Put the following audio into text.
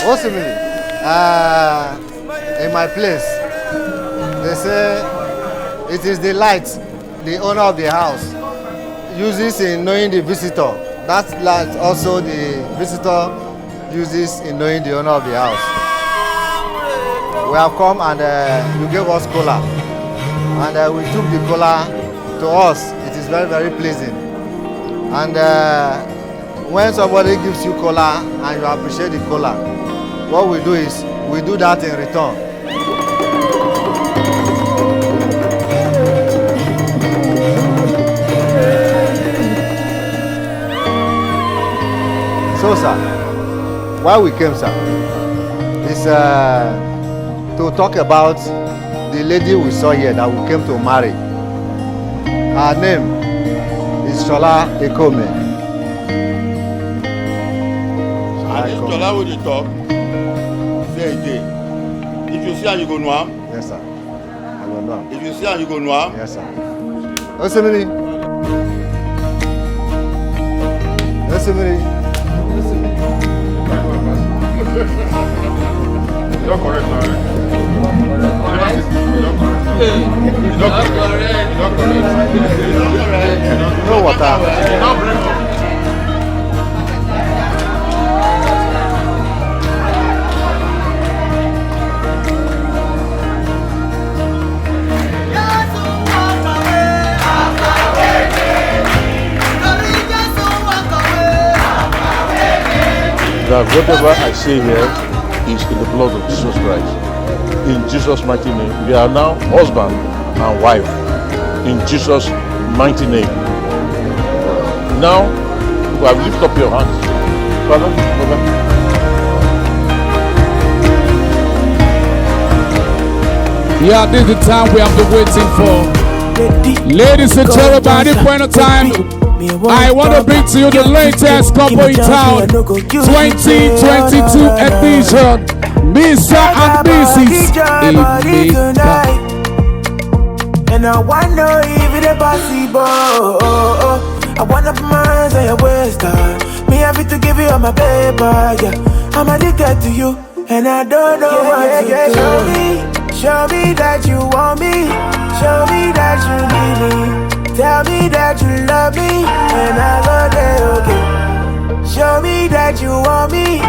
Possibly. In my place, they say it is the light the owner of the house uses in knowing the visitor. That light also the visitor uses in knowing the owner of the house. We have come and you gave us cola. And we took the cola. To us, it is very, very pleasing. And when somebody gives you cola and you appreciate the cola, what we do is we do that in return. So, sir, why we came, sir, is to talk about the lady we saw here that we came to marry. Her name is Tsolaye Emeke. And this Tsolaye with the talk, say it. If you see her, you go know. Yes, sir. I go know. If you see her, you go know. Yes, sir. Osemiri. Osemiri. You're correct, man. No water. That whatever I say here is in the blood of Jesus Christ. In Jesus' mighty name, we are now husband and wife. In Jesus' mighty name. Now, you have lift up your hands. Father, Yeah, this is the time we have been waiting for. Ladies and gentlemen, at this point of time, I want to bring to you the latest couple in town 2022 edition, Mr. and Mrs. Emeke. And I wonder if it's possible. I wanna put my hands on your waist, me happy to give you all my paper, yeah. I'm addicted to you, and I don't know what to do. Show me that you want me. Show me that you need me. Tell me that you love me, and I go there, okay. Show me that you want me.